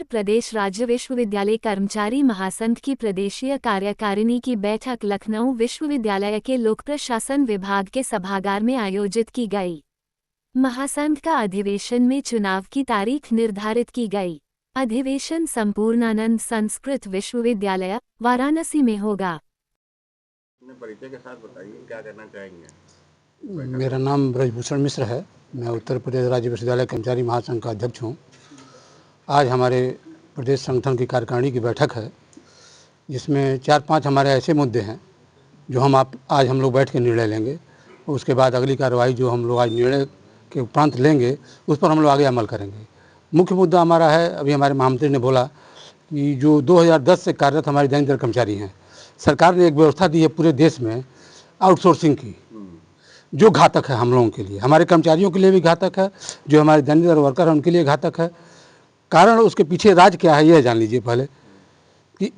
उत्तर प्रदेश राज्य विश्वविद्यालय कर्मचारी महासंघ की प्रदेशीय कार्यकारिणी की बैठक लखनऊ विश्वविद्यालय के लोक प्रशासन विभाग के सभागार में आयोजित की गई। महासंघ का अधिवेशन में चुनाव की तारीख निर्धारित की गई। अधिवेशन संपूर्णानंद संस्कृत विश्वविद्यालय वाराणसी में होगा। परिचय के साथ बताइए क्या कहना चाहेंगे। मेरा नाम ब्रजभूषण मिश्र है। मैं उत्तर प्रदेश राज्य विश्वविद्यालय कर्मचारी महासंघ का अध्यक्ष हूँ। आज हमारे प्रदेश संगठन की कार्यकारिणी की बैठक है, जिसमें 4-5 हमारे ऐसे मुद्दे हैं जो आज हम लोग बैठ के निर्णय लेंगे। उसके बाद अगली कार्रवाई जो हम लोग आज निर्णय के उपरांत लेंगे उस पर हम लोग आगे अमल करेंगे। मुख्य मुद्दा हमारा है, अभी हमारे महामंत्री ने बोला कि जो 2010 से कार्यरत हमारे दैनिक दर कर्मचारी हैं, सरकार ने एक व्यवस्था दी है पूरे देश में आउटसोर्सिंग की, जो घातक है हम लोगों के लिए, हमारे कर्मचारियों के लिए भी घातक है, जो हमारे दैनिक दर वर्कर हैं उनके लिए घातक है। कारण उसके पीछे राज क्या है यह जान लीजिए पहले कि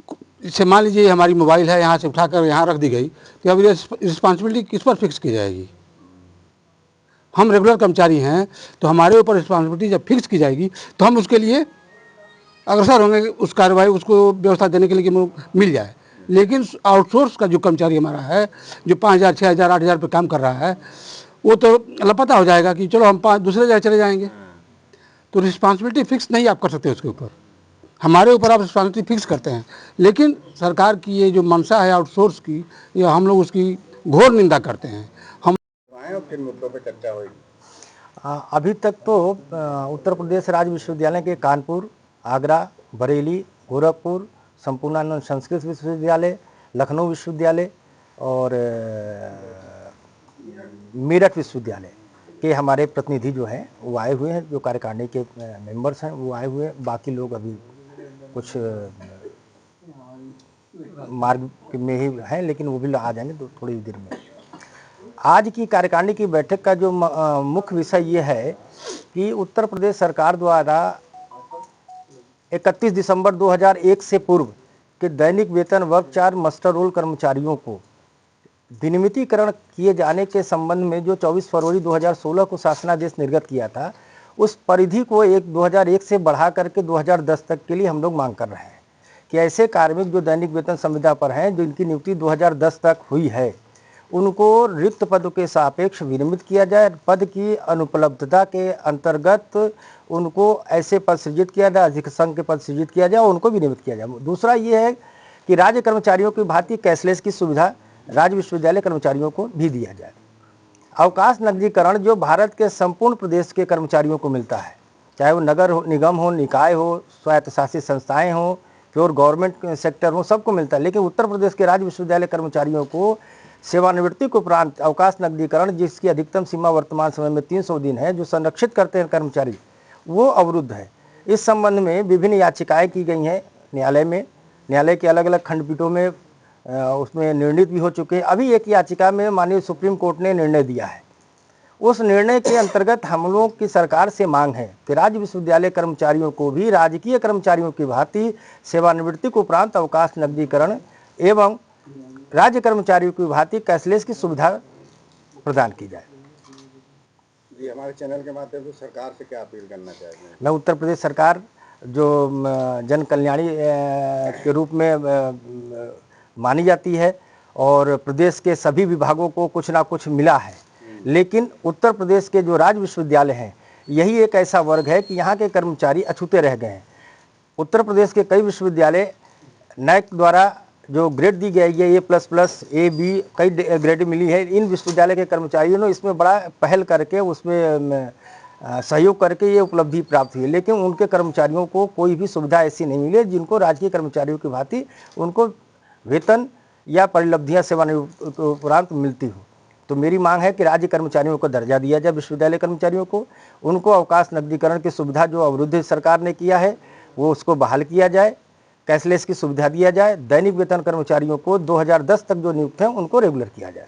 इससे मान लीजिए हमारी मोबाइल है, यहाँ से उठाकर यहाँ रख दी गई, तो अब ये रिस्पॉन्सिबिलिटी किस पर फिक्स की जाएगी। हम रेगुलर कर्मचारी हैं तो हमारे ऊपर रिस्पॉन्सिबिलिटी जब फिक्स की जाएगी तो हम उसके लिए अग्रसर होंगे, उस कार्रवाई उसको व्यवस्था देने के लिए कि मिल जाए। लेकिन आउटसोर्स का जो कर्मचारी हमारा है, जो 5,000, 6,000, 8,000 पे काम कर रहा है, वो तो लापता हो जाएगा कि चलो हम दूसरे जगह चले जाएंगे। तो रिस्पॉन्सिबिलिटी फिक्स नहीं आप कर सकते उसके ऊपर, हमारे ऊपर आप रिस्पॉन्सिबिलिटी फिक्स करते हैं। लेकिन सरकार की ये जो मंशा है आउटसोर्स की, ये हम लोग उसकी घोर निंदा करते हैं। हम किन मुद्दों पर चर्चा हुई? अभी तक तो उत्तर प्रदेश राज्य विश्वविद्यालय के कानपुर, आगरा, बरेली, गोरखपुर, संपूर्णानंद संस्कृत विश्वविद्यालय, लखनऊ विश्वविद्यालय और मेरठ विश्वविद्यालय के हमारे प्रतिनिधि जो हैं वो आए हुए हैं, जो कार्यकारिणी के मेंबर्स हैं वो आए हुए हैं। बाकी लोग अभी कुछ मार्ग में ही हैं, लेकिन वो भी आ जाएंगे तो थोड़ी देर में। आज की कार्यकारिणी की बैठक का जो मुख्य विषय ये है कि उत्तर प्रदेश सरकार द्वारा 31 दिसंबर 2001 से पूर्व के दैनिक वेतन वर्ग 4 मास्टर रोल कर्मचारियों को विनियमितीकरण किए जाने के संबंध में जो 24 फरवरी 2016 को शासनादेश निर्गत किया था, उस परिधि को 2001 से बढ़ा करके 2010 तक के लिए हम लोग मांग कर रहे हैं कि ऐसे कार्मिक जो दैनिक वेतन संविदा पर हैं, जिनकी नियुक्ति 2010 तक हुई है, उनको रिक्त पदों के सापेक्ष विनियमित किया जाए। पद की अनुपलब्धता के अंतर्गत उनको ऐसे पद सृजित किया जाए, अधिक संघ के पद सृजित किया जाए और उनको विनियमित किया जाए। दूसरा ये है कि राज्य कर्मचारियों की भांति कैशलेस की सुविधा राज्य विश्वविद्यालय कर्मचारियों को भी दिया जाए। अवकाश नकदीकरण जो भारत के संपूर्ण प्रदेश के कर्मचारियों को मिलता है, चाहे वो नगर निगम हो, निकाय हो, स्वायत्तशासित संस्थाएं हो, प्योर गवर्नमेंट सेक्टर हो, सबको मिलता है। लेकिन उत्तर प्रदेश के राज्य विश्वविद्यालय कर्मचारियों को सेवानिवृत्ति के उपरांत अवकाश नकदीकरण, जिसकी अधिकतम सीमा वर्तमान समय में 300 दिन है, जो संरक्षित करते हैं कर्मचारी, वो अवरुद्ध है। इस संबंध में विभिन्न याचिकाएं की गई हैं न्यायालय में, न्यायालय के अलग अलग खंडपीठों में उसमें निर्णित भी हो चुके हैं। अभी एक याचिका में माननीय सुप्रीम कोर्ट ने निर्णय दिया है। उस निर्णय के अंतर्गत हम लोग की सरकार से मांग है कि राज्य विश्वविद्यालय कर्मचारियों को भी राजकीय कर्मचारियों की भांति सेवानिवृत्ति के उपरांत अवकाश नकदीकरण एवं राज्य कर्मचारियों की भांति कैशलेस की सुविधा प्रदान की जाए। जी, हमारे चैनल के माध्यम से सरकार से क्या अपील करना चाहेंगे? मैं उत्तर प्रदेश सरकार जो जन कल्याणी के रूप में मानी जाती है और प्रदेश के सभी विभागों को कुछ ना कुछ मिला है, लेकिन उत्तर प्रदेश के जो राज्य विश्वविद्यालय हैं, यही एक ऐसा वर्ग है कि यहाँ के कर्मचारी अछूते रह गए हैं। उत्तर प्रदेश के कई विश्वविद्यालय नैक द्वारा जो ग्रेड दी गई है, A++, A, B, कई ग्रेड मिली है। इन विश्वविद्यालय के कर्मचारियों ने इसमें बड़ा पहल करके उसमें सहयोग करके ये उपलब्धि प्राप्त हुई, लेकिन उनके कर्मचारियों को कोई भी सुविधा ऐसी नहीं मिली जिनको राजकीय कर्मचारियों की भांति उनको वेतन या परिलब्धियां सेवानिवृत्ति उपरांत मिलती हो। तो मेरी मांग है कि राज्य कर्मचारियों को दर्जा दिया जाए, विश्वविद्यालय कर्मचारियों को, उनको अवकाश नकदीकरण की सुविधा जो अवरुद्ध सरकार ने किया है वो उसको बहाल किया जाए, कैशलेस की सुविधा दिया जाए। दैनिक वेतन कर्मचारियों को 2010 तक जो नियुक्त हैं उनको रेगुलर किया जाए।